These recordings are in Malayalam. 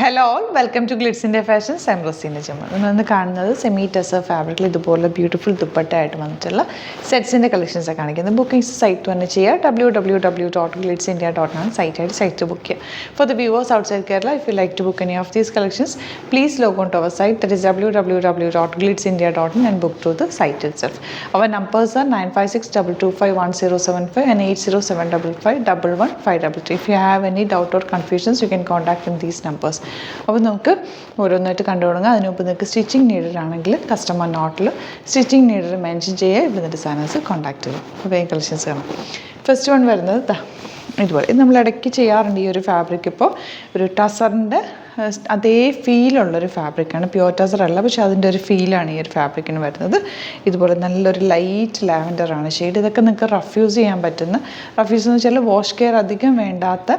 Hello all, welcome to Glitz India fashions. I am Raseena Jamal. നമ്മളിന്ന് കാണുന്നത് സെമി ടെസർ ഫാബ്രിക്കിൽ ഇതുപോലെ ബ്യൂട്ടിഫുൾ ദുപ്പട്ടയായിട്ട് വന്നിട്ടുള്ള സെറ്റ്സിൻ്റെ കളക്ഷൻസാണ് കാണിക്കുന്നത്. ബുക്കിംഗ്സ് സൈറ്റ് തന്നെ ചെയ്യുക. www.glitzindia.com സൈറ്റായിട്ട് സൈറ്റ് ബുക്ക് ചെയ്യുക. For the viewers outside Kerala, if you like to book any of these collections, please log on to our site, that is www.glitzindia.in, and book through the site itself. Our numbers are 9562251075 and 80755115533. If you have any doubt or confusions, you can contact in these numbers. അപ്പോൾ നമുക്ക് ഓരോന്നായിട്ട് കണ്ടു തുടങ്ങാം. അതിന് മുമ്പ് നിങ്ങൾക്ക് സ്റ്റിച്ചിങ് നീഡഡ് ആണെങ്കിൽ കസ്റ്റമർ നോട്ടിൽ സ്റ്റിച്ചിങ് നീഡഡ് മെൻഷൻ ചെയ്യുക. ഇവിടെ നിന്ന് ഡിസൈനേഴ്സ് കോൺടാക്ട് ചെയ്യും. അപ്പോൾ ഈ കളക്ഷൻസ് കാണാം. ഫസ്റ്റ് വൺ വരുന്നത് ഇതുപോലെ. ഇത് നമ്മൾ ഇടയ്ക്ക് ചെയ്യാറുണ്ട്. ഈ ഒരു ഫാബ്രിക് ഇപ്പോൾ ഒരു ടസറിൻ്റെ അതേ ഫീലുള്ളൊരു ഫാബ്രിക്കാണ്. പ്യുവർ ടസർ അല്ല, പക്ഷേ അതിൻ്റെ ഒരു ഫീലാണ് ഈ ഒരു ഫാബ്രിക്കിന് വരുന്നത്. ഇതുപോലെ നല്ലൊരു ലൈറ്റ് ലാവൻഡറാണ് ഷെയ്ഡ്. ഇതൊക്കെ നിങ്ങൾക്ക് റഫ് യൂസ് ചെയ്യാൻ പറ്റുന്ന, റഫ് യൂസ് എന്ന് വെച്ചാൽ വാഷ് കെയർ അധികം വേണ്ടാത്ത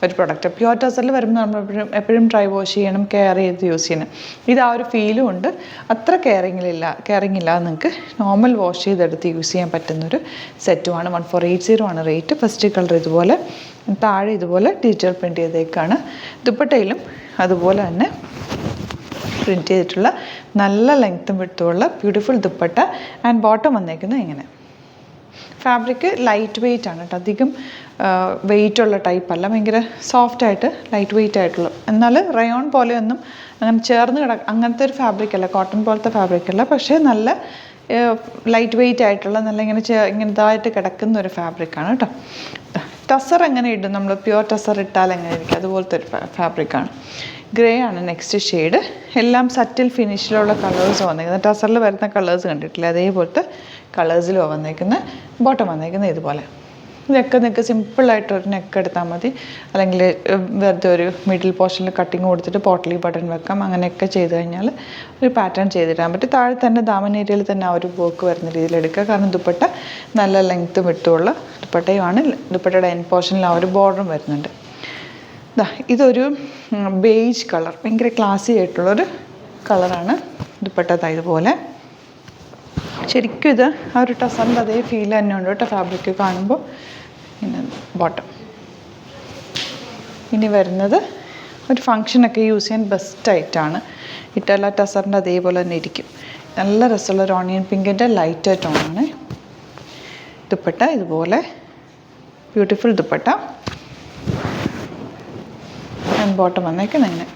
ഒരു പ്രൊഡക്റ്റ്. പ്യുവർ ടസറിൽ വരുമ്പോൾ നമ്മൾ എപ്പോഴും ഡ്രൈ വാഷ് ചെയ്യണം, കെയർ ചെയ്ത് യൂസ് ചെയ്യണം. ഇത് ആ ഒരു ഫീലും ഉണ്ട്. അത്ര കെയറിങ് ഇല്ലാതെ നിങ്ങൾക്ക് നോർമൽ വാഷ് ചെയ്തെടുത്ത് യൂസ് ചെയ്യാൻ പറ്റുന്നൊരു സെറ്റുമാണ്. 1480 ആണ് റേറ്റ്. ഫസ്റ്റ് കളർ ഇതുപോലെ, താഴെ ഇതുപോലെ ഡിജിറ്റൽ പ്രിൻറ്റ് ചെയ്തേക്കാണ്. ദുപ്പട്ടയിലും അതുപോലെ തന്നെ പ്രിൻറ്റ് ചെയ്തിട്ടുള്ള നല്ല ലെങ്ത്തും വിട്ടുമുള്ള ബ്യൂട്ടിഫുൾ ദുപ്പട്ട. ആൻഡ് ബോട്ടം വന്നേക്കുന്നത് ഇങ്ങനെ. ഫാബ്രിക് ലൈറ്റ് വെയ്റ്റ് ആണ് കേട്ടോ. അധികം വെയ്റ്റുള്ള ടൈപ്പല്ല, ഭയങ്കര സോഫ്റ്റായിട്ട് ലൈറ്റ് വെയ്റ്റ് ആയിട്ടുള്ള, എന്നാൽ റയോൺ പോലെയൊന്നും അങ്ങനെ ചേർന്ന് അങ്ങനത്തെ ഒരു ഫാബ്രിക്കല്ല, കോട്ടൺ പോലത്തെ ഫാബ്രിക്കല്ല, പക്ഷേ നല്ല ലൈറ്റ് വെയ്റ്റ് ആയിട്ടുള്ള നല്ല ഇങ്ങനെ ഇതായിട്ട് കിടക്കുന്ന ഒരു ഫാബ്രിക്കാണ് കേട്ടോ. ടസർ എങ്ങനെ ഇടും നമ്മൾ, പ്യുവർ ടസർ ഇട്ടാൽ എങ്ങനെ ഇരിക്കും, അതുപോലത്തെ ഒരു ഫാബ്രിക്കാണ്. ഗ്രേ ആണ് നെക്സ്റ്റ് ഷെയ്ഡ്. എല്ലാം സറ്റിൽ ഫിനിഷിലുള്ള കളേഴ്സ് വന്നേക്കുന്നത്. ടസറിൽ വരുന്ന കളേഴ്സ് കണ്ടിട്ടില്ല, അതേപോലത്തെ കളേഴ്സിലും വന്നേക്കുന്നത്. ബോട്ടം വന്നേക്കുന്നത് ഇതുപോലെ. ഇതൊക്കെ നിങ്ങൾക്ക് സിമ്പിളായിട്ടൊരു നെക്ക് എടുത്താൽ മതി, അല്ലെങ്കിൽ വെറുതെ ഒരു മിഡിൽ പോർഷനിൽ കട്ടിങ് കൊടുത്തിട്ട് പോട്ട്ലി ബട്ടൺ വെക്കാം. അങ്ങനെയൊക്കെ ചെയ്ത് കഴിഞ്ഞാൽ ഒരു പാറ്റേൺ ചെയ്തിടാൻ പറ്റും. താഴെ തന്നെ ദാമൻ ഏരിയയിൽ തന്നെ ആ ഒരു വർക്ക് വരുന്ന രീതിയിൽ എടുക്കുക. കാരണം ദുപ്പട്ട നല്ല ലെങ്ത്ത് വിട്ടുള്ള ദുപ്പട്ടയുമാണ്. ദുപ്പട്ടയുടെ എൻഡ് പോർഷനിൽ ആ ഒരു ബോർഡറും വരുന്നുണ്ട്. ഇതൊരു ബേജ് കളർ, ഭയങ്കര ക്ലാസി ആയിട്ടുള്ളൊരു കളറാണ് ദുപ്പട്ട. ഇതുപോലെ ശരിക്കും ഇത് ആ ഒരു ടസറിൻ്റെ അതേ ഫീൽ തന്നെ ഉണ്ട് കേട്ടോ ഫാബ്രിക് കാണുമ്പോൾ. പിന്നെ ബോട്ടം. ഇനി വരുന്നത് ഒരു ഫങ്ഷനൊക്കെ യൂസ് ചെയ്യാൻ ബെസ്റ്റായിട്ടാണ്. ഇട്ടല്ല ടസറിൻ്റെ അതേപോലെ തന്നെ ഇരിക്കും. നല്ല രസമുള്ള ഒരു ഓണിയൻ പിങ്കിൻ്റെ ലൈറ്റ് ടോണാണ് ദുപ്പട്ട. ഇതുപോലെ ബ്യൂട്ടിഫുൾ ദുപ്പട്ട. ആൻഡ് ബോട്ടം വന്നേക്കുന്നത് ഇങ്ങനെ.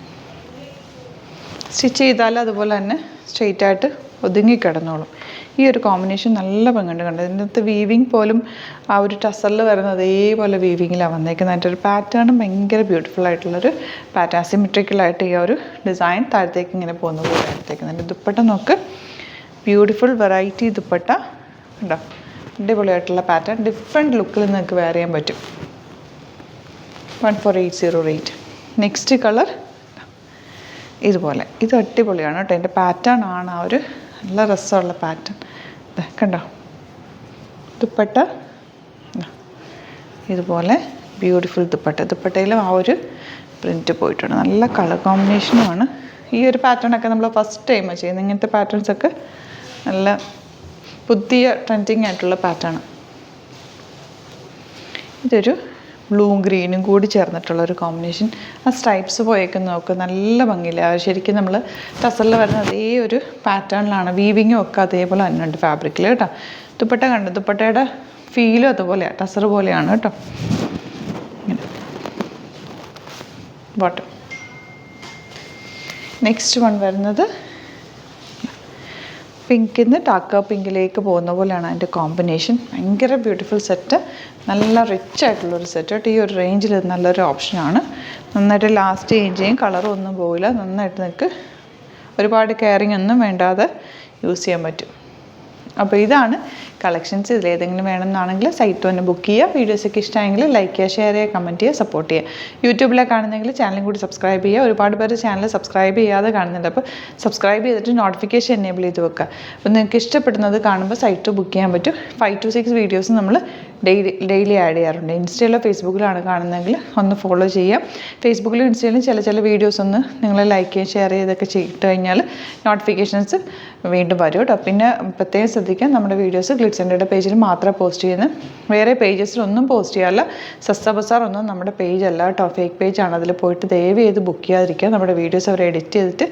സ്റ്റിച്ച് ചെയ്താൽ അതുപോലെ തന്നെ സ്ട്രെയിറ്റായിട്ട് ഒതുങ്ങിക്കിടന്നോളും. ഈ ഒരു കോമ്പിനേഷൻ നല്ല ഭംഗിയുണ്ട്. കണ്ടത് ഇതിനകത്ത് വീവിങ് പോലും ആ ഒരു ടസറിൽ വരുന്ന അതേപോലെ വീവിങ്ങിലാണ് വന്നേക്കുന്നത്. അതിൻ്റെ ഒരു പാറ്റേണും ഭയങ്കര ബ്യൂട്ടിഫുൾ ആയിട്ടുള്ളൊരു പാറ്റേൺ, സിമെട്രിക്കലായിട്ട് ഈ ഒരു ഡിസൈൻ താഴത്തേക്ക് ഇങ്ങനെ പോകുന്ന പോലെ എടുത്തേക്കുന്നുണ്ട്. ദുപ്പട്ട നോക്ക്, ബ്യൂട്ടിഫുൾ വെറൈറ്റി ദുപ്പട്ട ഉണ്ടോ, അടിപൊളിയായിട്ടുള്ള പാറ്റേൺ. ഡിഫറെൻറ്റ് ലുക്കിൽ നിങ്ങൾക്ക് വെയർ ചെയ്യാൻ പറ്റും. 1480 റേറ്റ്. നെക്സ്റ്റ് കളർ ഇതുപോലെ. ഇത് അടിപൊളിയാണ് കേട്ടോ. എൻ്റെ പാറ്റേൺ ആണ് ആ ഒരു നല്ല രസമുള്ള പാറ്റേൺ. കണ്ടോ ദുപ്പട്ട ഇതുപോലെ ബ്യൂട്ടിഫുൾ ദുപ്പട്ട. ദുപ്പട്ടയിലും ആ ഒരു പ്രിൻറ്റ് പോയിട്ടുണ്ട്. നല്ല കളർ കോമ്പിനേഷനുമാണ്. ഈ ഒരു പാറ്റേണൊക്കെ നമ്മൾ ഫസ്റ്റ് ടൈമാണ് ചെയ്യുന്നത്. ഇങ്ങനത്തെ പാറ്റേൺസൊക്കെ നല്ല പുതിയ ട്രെൻഡിങ് ആയിട്ടുള്ള പാറ്റേൺ. ഇതൊരു ബ്ലൂവും ഗ്രീനും കൂടി ചേർന്നിട്ടുള്ളൊരു കോമ്പിനേഷൻ. ആ സ്ട്രൈപ്സ് പോയേക്കുന്ന നോക്ക്, നല്ല ഭംഗിയില്ല. ശരിക്കും നമ്മൾ ടസറിൽ വരുന്ന അതേ ഒരു പാറ്റേണിലാണ്. വീവിങ്ങും ഒക്കെ അതേപോലെ തന്നെ ഉണ്ട് ഫാബ്രിക്കിൽ കേട്ടോ. ദുപ്പട്ട കണ്ടു, ദുപ്പട്ടയുടെ ഫീലും അതുപോലെയാണ്, ടസർ പോലെയാണ് കേട്ടോ. ഇങ്ങനെ ബോട്ടം. നെക്സ്റ്റ് വൺ വരുന്നത് പിങ്കിന്ന് ടാക്ക പിങ്കിലേക്ക് പോകുന്ന പോലെയാണ് അതിൻ്റെ കോമ്പിനേഷൻ. ഭയങ്കര ബ്യൂട്ടിഫുൾ സെറ്റ്, നല്ല റിച്ച് ആയിട്ടുള്ളൊരു സെറ്റ് കേട്ടോ. ഈ ഒരു റേഞ്ചിൽ നല്ലൊരു ഓപ്ഷനാണ്. നന്നായിട്ട് ലാസ്റ്റ് ചെയ്യും, കളറും ഒന്നും പോവില്ല. നന്നായിട്ട് നിങ്ങൾക്ക് ഒരുപാട് കെയറിങ് ഒന്നും വേണ്ടാതെ യൂസ് ചെയ്യാൻ പറ്റും. അപ്പോൾ ഇതാണ് കളക്ഷൻസ്. ഇതിലേതെങ്കിലും വേണമെന്നാണെങ്കിൽ സൈറ്റ് തന്നെ ബുക്ക് ചെയ്യുക. വീഡിയോസൊക്കെ ഇഷ്ടമായെങ്കിൽ ലൈക്ക് ചെയ്യുക, ഷെയർ ചെയ്യുക, കമൻറ്റ് ചെയ്യുക, സപ്പോർട്ട് ചെയ്യുക. യൂട്യൂബിലേക്ക് കാണുന്നെങ്കിൽ ചാനലും കൂടി സബ്സ്ക്രൈബ് ചെയ്യുക. ഒരുപാട് പേര് ചാനൽ സബ്സ്ക്രൈബ് ചെയ്യാതെ കാണുന്നുണ്ട്. അപ്പോൾ സബ്സ്ക്രൈബ് ചെയ്തിട്ട് നോട്ടിഫിക്കേഷൻ എനേബിൾ ചെയ്ത് വെക്കുക. അപ്പോൾ നിങ്ങൾക്ക് ഇഷ്ടപ്പെടുന്നത് കാണുമ്പോൾ സൈറ്റ് ബുക്ക് ചെയ്യാൻ പറ്റും. 5 to 6 വീഡിയോസ് നമ്മൾ ഡെയിലി ആഡ് ചെയ്യാറുണ്ട്. ഇൻസ്റ്റയിലോ ഫേസ്ബുക്കിലാണ് കാണുന്നതെങ്കിൽ ഒന്ന് ഫോളോ ചെയ്യാം. ഫേസ്ബുക്കിലും ഇൻസ്റ്റയിലും ചില വീഡിയോസ് ഒന്ന് നിങ്ങൾ ലൈക്ക് ചെയ്യുക, ഷെയർ ചെയ്തൊക്കെ ചെയ്തിട്ട് കഴിഞ്ഞാൽ നോട്ടിഫിക്കേഷൻസ് വീണ്ടും വരും കേട്ടോ. പിന്നെ പ്രത്യേകം ശ്രദ്ധിക്കാം, നമ്മുടെ വീഡിയോസ് ഗ്ലിറ്റ്സ് ഇന്ത്യയുടെ പേജിൽ മാത്രമേ പോസ്റ്റ് ചെയ്യുന്നത്. വേറെ പേജസിലൊന്നും പോസ്റ്റ് ചെയ്യാറില്ല. സസ്ത ബസാർ ഒന്നും നമ്മുടെ പേജല്ല കേട്ടോ, ഫേക്ക് പേജാണ്. അതിൽ പോയിട്ട് ദയവ് ചെയ്ത് ബുക്ക് ചെയ്യാതിരിക്കുക. നമ്മുടെ വീഡിയോസ് അവർ എഡിറ്റ് ചെയ്തിട്ട്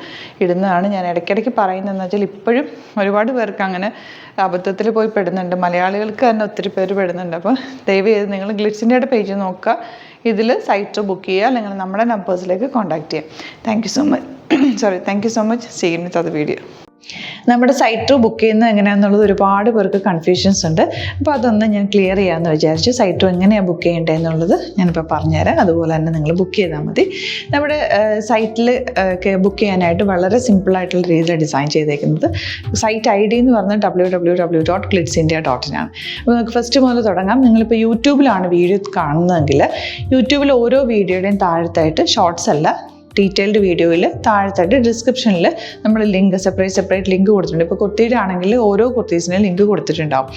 ഇടുന്നതാണ്. ഞാൻ ഇടയ്ക്കിടയ്ക്ക് പറയുന്നതെന്ന് വെച്ചാൽ ഇപ്പോഴും ഒരുപാട് പേർക്ക് അങ്ങനെ അബദ്ധത്തിൽ പോയി പെടുന്നുണ്ട്. മലയാളികൾക്ക് തന്നെ ഒത്തിരി പേര് പെടുന്നുണ്ട്. അപ്പോൾ ദയവ് ചെയ്ത് നിങ്ങൾ ഗ്ലിറ്റ്സ് ഇന്ത്യയുടെ പേജ് നോക്കുക, ഇതിൽ സൈറ്റ് ബുക്ക് ചെയ്യുക, അല്ലെങ്കിൽ നമ്മുടെ നമ്പേഴ്സിലേക്ക് കോൺടാക്ട് ചെയ്യുക. Thank you so much. See you with other video. നമ്മുടെ സൈറ്റ് ബുക്ക് ചെയ്യുന്നത് എങ്ങനെയാണെന്നുള്ളത് ഒരുപാട് പേർക്ക് കൺഫ്യൂഷൻസ് ഉണ്ട്. അപ്പോൾ അതൊന്ന് ഞാൻ ക്ലിയർ ചെയ്യാമെന്ന് വിചാരിച്ചു. സൈറ്റ് എങ്ങനെയാണ് ബുക്ക് ചെയ്യേണ്ടത് എന്നുള്ളത് ഞാനിപ്പോൾ പറഞ്ഞുതരാം. അതുപോലെ തന്നെ നിങ്ങൾ ബുക്ക് ചെയ്താൽ മതി. നമ്മുടെ സൈറ്റിൽ ബുക്ക് ചെയ്യാനായിട്ട് വളരെ സിമ്പിളായിട്ടുള്ള രീതിയിൽ ഡിസൈൻ ചെയ്തേക്കുന്നത്. സൈറ്റ് ID എന്ന് പറഞ്ഞാൽ www.glitzindia.in ആണ്. അപ്പോൾ നമുക്ക് ഫസ്റ്റ് മുതൽ തുടങ്ങാം. നിങ്ങളിപ്പോൾ യൂട്യൂബിലാണ് വീഡിയോ കാണുന്നതെങ്കിൽ യൂട്യൂബിൽ ഓരോ വീഡിയോയുടെയും താഴത്തായിട്ട് ഷോർട്സ് അല്ല, ഡീറ്റെയിൽഡ് വീഡിയോയിൽ താഴത്തായിട്ട് ഡിസ്ക്രിപ്ഷനിൽ നമ്മൾ ലിങ്ക് സെപ്പറേറ്റ് ലിങ്ക് കൊടുത്തിട്ടുണ്ട്. ഇപ്പോൾ കുർത്തിയുടെ ആണെങ്കിൽ ഓരോ കുർത്തീസിനും ലിങ്ക് കൊടുത്തിട്ടുണ്ടാവും.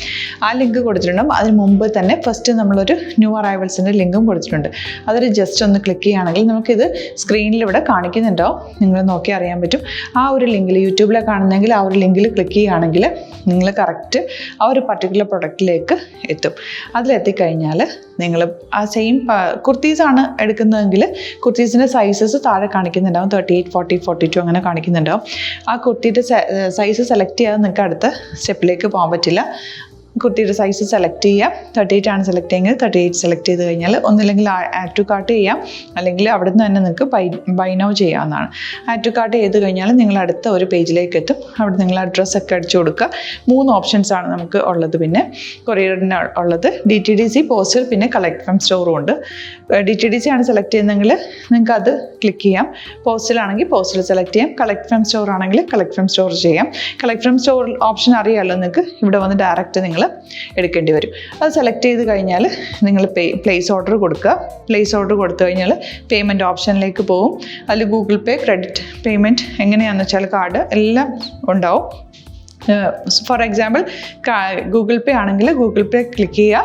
ആ ലിങ്ക് കൊടുത്തിട്ടുണ്ടാവും. അതിന് മുമ്പ് തന്നെ ഫസ്റ്റ് നമ്മളൊരു ന്യൂ അറൈവൽസിൻ്റെ ലിങ്കും കൊടുത്തിട്ടുണ്ട്. അതിൽ ജസ്റ്റ് ഒന്ന് ക്ലിക്ക് ചെയ്യുകയാണെങ്കിൽ നമുക്കിത് സ്ക്രീനിൽ ഇവിടെ കാണിക്കുന്നുണ്ടാവും. നിങ്ങൾ നോക്കി അറിയാൻ പറ്റും. ആ ഒരു ലിങ്കിൽ യൂട്യൂബിലെ കാണുന്നെങ്കിൽ ആ ഒരു ലിങ്കിൽ ക്ലിക്ക് ചെയ്യുകയാണെങ്കിൽ നിങ്ങൾ കറക്റ്റ് ആ ഒരു പർട്ടിക്കുലർ പ്രൊഡക്റ്റിലേക്ക് എത്തും. അതിലെത്തിക്കഴിഞ്ഞാൽ നിങ്ങൾ ആ സെയിം കുർത്തീസാണ് എടുക്കുന്നതെങ്കിൽ കുർത്തീസിൻ്റെ സൈസസ് താഴെ കാണിക്കുന്നുണ്ടാവും. 38, 40, 42 അങ്ങനെ കാണിക്കുന്നുണ്ടാവും. ആ കുർത്തിയുടെ സൈസ് സെലക്ട് ചെയ്യാതെ നിങ്ങൾക്ക് അടുത്ത സ്റ്റെപ്പിലേക്ക് പോകാൻ പറ്റില്ല. കുർത്തിയുടെ സൈസ് സെലക്ട് ചെയ്യാം. 38 ആണ് സെലക്ട് ചെയ്യുന്നത്. 38 സെലക്ട് ചെയ്ത് കഴിഞ്ഞാൽ ഒന്നില്ലെങ്കിൽ ആഡ് ടു കാർട്ട് ചെയ്യാം, അല്ലെങ്കിൽ അവിടെ നിന്ന് തന്നെ നിങ്ങൾക്ക് ബൈ നൗ ചെയ്യാവുന്നതാണ്. ആഡ് ടു കാർട്ട് ചെയ്ത് കഴിഞ്ഞാൽ നിങ്ങൾ അടുത്ത ഒരു പേജിലേക്ക് എത്തും. അവിടെ നിങ്ങൾ അഡ്രസ്സൊക്കെ അടിച്ചു കൊടുക്കുക. 3 ഓപ്ഷൻസാണ് നമുക്ക് ഉള്ളത്. പിന്നെ കൊറിയറിന് ഉള്ളത് DTDC, പോസ്റ്റൽ, പിന്നെ കളക്ട് ഫ്രം സ്റ്റോറും ഉണ്ട്. DTDC ആണ് സെലക്ട് ചെയ്യുന്നതെങ്കിൽ നിങ്ങൾക്ക് അത് ക്ലിക്ക് ചെയ്യാം. പോസ്റ്റലാണെങ്കിൽ പോസ്റ്റൽ സെലക്ട് ചെയ്യാം. കളക്ട് ഫ്രം സ്റ്റോർ ആണെങ്കിൽ കളക്ട് ഫ്രം സ്റ്റോർ ചെയ്യാം. കളക്ട് ഫ്രം സ്റ്റോർ ഓപ്ഷൻ അറിയാമല്ലോ നിങ്ങൾക്ക്. ഇവിടെ വന്ന് ഡയറക്റ്റ് നിങ്ങൾ എടുക്കേണ്ടി വരും. അത് സെലക്ട് ചെയ്ത് കഴിഞ്ഞാൽ നിങ്ങൾ പ്ലേസ് ഓർഡർ കൊടുക്കുക. പ്ലേസ് ഓർഡർ കൊടുത്തു കഴിഞ്ഞാൽ പേയ്മെൻറ്റ് ഓപ്ഷനിലേക്ക് പോകും. അതിൽ ഗൂഗിൾ പേ, ക്രെഡിറ്റ് പേയ്മെൻറ്റ് എങ്ങനെയാണെന്ന് വെച്ചാൽ കാർഡ് എല്ലാം ഉണ്ടാവും. ഫോർ എക്സാമ്പിൾ ഗൂഗിൾ പേ ആണെങ്കിൽ ഗൂഗിൾ പേ ക്ലിക്ക് ചെയ്യുക.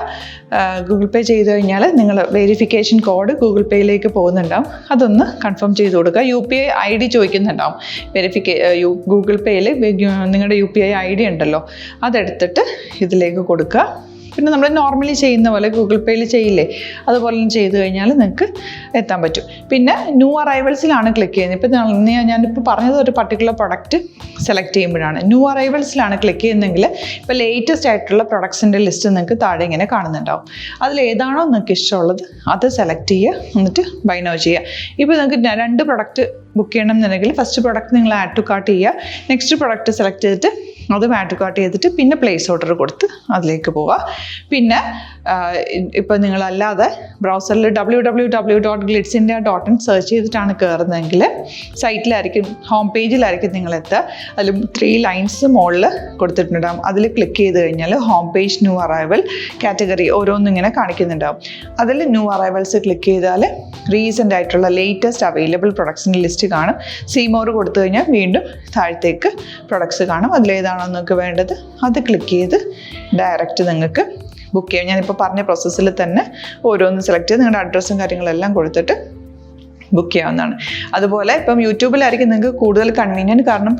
ഗൂഗിൾ പേ ചെയ്ത് കഴിഞ്ഞാൽ നിങ്ങൾ വെരിഫിക്കേഷൻ കോഡ് ഗൂഗിൾ പേയിലേക്ക് പോകുന്നുണ്ടാവും. അതൊന്ന് കൺഫേം ചെയ്ത് കൊടുക്കുക. UPI ID ചോദിക്കുന്നുണ്ടാവും. ഗൂഗിൾ പേയിൽ നിങ്ങളുടെ UPI ID ഉണ്ടല്ലോ, അതെടുത്തിട്ട് ഇതിലേക്ക് കൊടുക്കുക. പിന്നെ നമ്മൾ നോർമലി ചെയ്യുന്ന പോലെ ഗൂഗിൾ പേയിൽ ചെയ്യില്ലേ, അതുപോലെ ചെയ്ത് കഴിഞ്ഞാൽ നിങ്ങൾക്ക് എത്താൻ പറ്റും. പിന്നെ ന്യൂ അറൈവൽസിലാണ് ക്ലിക്ക് ചെയ്യുന്നത്. ഇപ്പോൾ ഞാനിപ്പോൾ പറഞ്ഞത് ഒരു പർട്ടിക്കുലർ പ്രൊഡക്റ്റ് സെലക്ട് ചെയ്യുമ്പോഴാണ്. ന്യൂ അറൈവൽസിലാണ് ക്ലിക്ക് ചെയ്യുന്നതെങ്കിൽ ഇപ്പോൾ ലേറ്റസ്റ്റ് ആയിട്ടുള്ള പ്രൊഡക്ട്സിൻ്റെ ലിസ്റ്റ് നിങ്ങൾക്ക് താഴെ ഇങ്ങനെ കാണുന്നുണ്ടാവും. അതിൽ ഏതാണോ നിങ്ങൾക്ക് ഇഷ്ടമുള്ളത് അത് സെലക്ട് ചെയ്യുക, എന്നിട്ട് ബൈ നൗ ചെയ്യുക. ഇപ്പോൾ നിങ്ങൾക്ക് 2 പ്രൊഡക്റ്റ് ബുക്ക് ചെയ്യണം എന്നുണ്ടെങ്കിൽ ഫസ്റ്റ് പ്രൊഡക്റ്റ് നിങ്ങൾ ആഡ് ടു കാർട്ട് ചെയ്യുക. നെക്സ്റ്റ് പ്രൊഡക്റ്റ് സെലക്ട് ചെയ്തിട്ട് അതും ആഡ് ടു കാർട്ട് ചെയ്തിട്ട് പിന്നെ പ്ലേസ് ഓർഡർ കൊടുത്ത് അതിലേക്ക് പോവുക. പിന്നെ ഇപ്പോൾ നിങ്ങളല്ലാതെ ബ്രൗസറിൽ www.glitzindia.in സെർച്ച് ചെയ്തിട്ടാണ് കയറുന്നതെങ്കിൽ സൈറ്റിലായിരിക്കും, ഹോം പേജിലായിരിക്കും നിങ്ങളെത്തുക. അതിൽ 3 ലൈൻസ് മുകളിൽ കൊടുത്തിട്ടുണ്ടാകും. അതിൽ ക്ലിക്ക് ചെയ്ത് കഴിഞ്ഞാൽ home page, new arrival, category ഓരോന്നും ഇങ്ങനെ കാണിക്കുന്നുണ്ടാവും. അതിൽ ന്യൂ അറൈവൽസ് ക്ലിക്ക് ചെയ്താൽ റീസെൻ്റ് ആയിട്ടുള്ള ലേറ്റസ്റ്റ് അവൈലബിൾ പ്രൊഡക്ട്സിൻ്റെ ലിസ്റ്റ് കാണും. സീമോർ കൊടുത്തു കഴിഞ്ഞാൽ വീണ്ടും താഴത്തേക്ക് പ്രൊഡക്ട്സ് കാണും. അതിലേതാണോ നിങ്ങൾക്ക് വേണ്ടത് അത് ക്ലിക്ക് ചെയ്ത് ഡയറക്റ്റ് നിങ്ങൾക്ക് ബുക്ക് ചെയ്യാം. ഞാനിപ്പോൾ പറഞ്ഞ പ്രോസസ്സിൽ തന്നെ ഓരോന്ന് സെലക്ട് ചെയ്ത് നിങ്ങളുടെ അഡ്രസ്സും കാര്യങ്ങളെല്ലാം കൊടുത്തിട്ട് ബുക്ക് ചെയ്യാവുന്നതാണ്. അതുപോലെ ഇപ്പം യൂട്യൂബിലായിരിക്കും നിങ്ങൾക്ക് കൂടുതൽ കൺവീനിയൻറ്റ്, കാരണം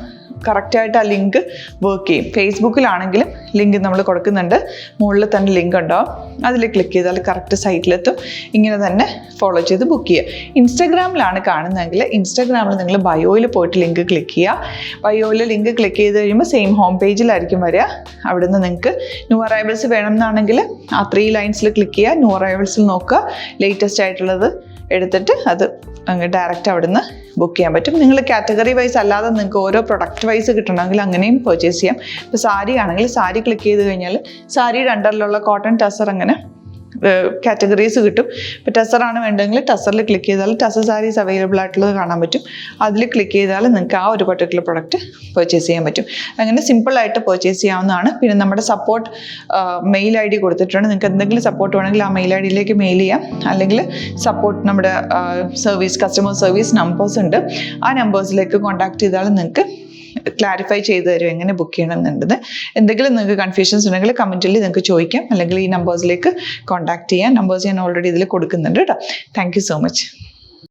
കറക്റ്റായിട്ട് ആ ലിങ്ക് വർക്ക് ചെയ്യും. ഫേസ്ബുക്കിലാണെങ്കിലും ലിങ്ക് നമ്മൾ കൊടുക്കുന്നുണ്ട്, മുകളിൽ തന്നെ ലിങ്ക് ഉണ്ടാവും. അതിൽ ക്ലിക്ക് ചെയ്താൽ കറക്റ്റ് സൈറ്റിലെത്തും. ഇങ്ങനെ തന്നെ ഫോളോ ചെയ്ത് ബുക്ക് ചെയ്യുക. ഇൻസ്റ്റാഗ്രാമിലാണ് കാണുന്നതെങ്കിൽ ഇൻസ്റ്റാഗ്രാമിൽ നിങ്ങൾ ബയോയിൽ പോയിട്ട് ലിങ്ക് ക്ലിക്ക് ചെയ്യുക. ബയോയിൽ ലിങ്ക് ക്ലിക്ക് ചെയ്ത് കഴിയുമ്പോൾ സെയിം ഹോം പേജിലായിരിക്കും വരിക. അവിടെ നിന്ന് നിങ്ങൾക്ക് ന്യൂ അറൈവൽസ് വേണമെന്നാണെങ്കിൽ ആ 3 ലൈൻസിൽ ക്ലിക്ക് ചെയ്യുക. ന്യൂ അറൈവൽസിൽ നോക്കുക, ലേറ്റസ്റ്റ് ആയിട്ടുള്ളത് എടുത്തിട്ട് അത് അങ്ങ് ഡയറക്റ്റ് അവിടെ നിന്ന് ബുക്ക് ചെയ്യാൻ പറ്റും. നിങ്ങൾ കാറ്റഗറി വൈസ് അല്ലാതെ നിങ്ങൾക്ക് ഓരോ പ്രൊഡക്റ്റ് വൈസ് കിട്ടണമെങ്കിൽ അങ്ങനെയും പർച്ചേസ് ചെയ്യാം. ഇപ്പോൾ സാരി ആണെങ്കിൽ സാരി ക്ലിക്ക് ചെയ്ത് കഴിഞ്ഞാൽ സാരിയുടെ അണ്ടറിലുള്ള കോട്ടൺ, ടസർ അങ്ങനെ കാറ്റഗറീസ് കിട്ടും. ഇപ്പോൾ ടസറാണ് വേണ്ടതെങ്കിൽ ടസറിൽ ക്ലിക്ക് ചെയ്താൽ ടസർ സാരീസ് അവൈലബിൾ ആയിട്ടുള്ളത് കാണാൻ പറ്റും. അതിൽ ക്ലിക്ക് ചെയ്താൽ നിങ്ങൾക്ക് ആ ഒരു പർട്ടിക്കുലർ പ്രൊഡക്റ്റ് പർച്ചേസ് ചെയ്യാൻ പറ്റും. അങ്ങനെ സിമ്പിളായിട്ട് പർച്ചേസ് ചെയ്യാവുന്നതാണ്. പിന്നെ നമ്മുടെ സപ്പോർട്ട് മെയിൽ ID കൊടുത്തിട്ടുണ്ട്. നിങ്ങൾക്ക് എന്തെങ്കിലും സപ്പോർട്ട് വേണമെങ്കിൽ ആ മെയിൽ IDയിലേക്ക് മെയിൽ ചെയ്യാം. അല്ലെങ്കിൽ സപ്പോർട്ട് നമ്മുടെ കസ്റ്റമർ സർവീസ് നമ്പേഴ്സ് ഉണ്ട്. ആ നമ്പേഴ്സിലേക്ക് കോൺടാക്ട് ചെയ്താൽ നിങ്ങൾക്ക് ക്ലാരിഫൈ ചെയ്ത് തരും എങ്ങനെ ബുക്ക് ചെയ്യണം എന്നുള്ളത്. എന്തെങ്കിലും നിങ്ങൾക്ക് കൺഫ്യൂഷൻസ് ഉണ്ടെങ്കിൽ കമൻറ്റിൽ നിങ്ങൾക്ക് ചോദിക്കാം, അല്ലെങ്കിൽ ഈ നമ്പേഴ്സിലേക്ക് കോൺടാക്ട് ചെയ്യാം. നമ്പേഴ്സ് ഞാൻ ഓൾറെഡി ഇതിൽ കൊടുക്കുന്നുണ്ട് കേട്ടോ. Thank you so much.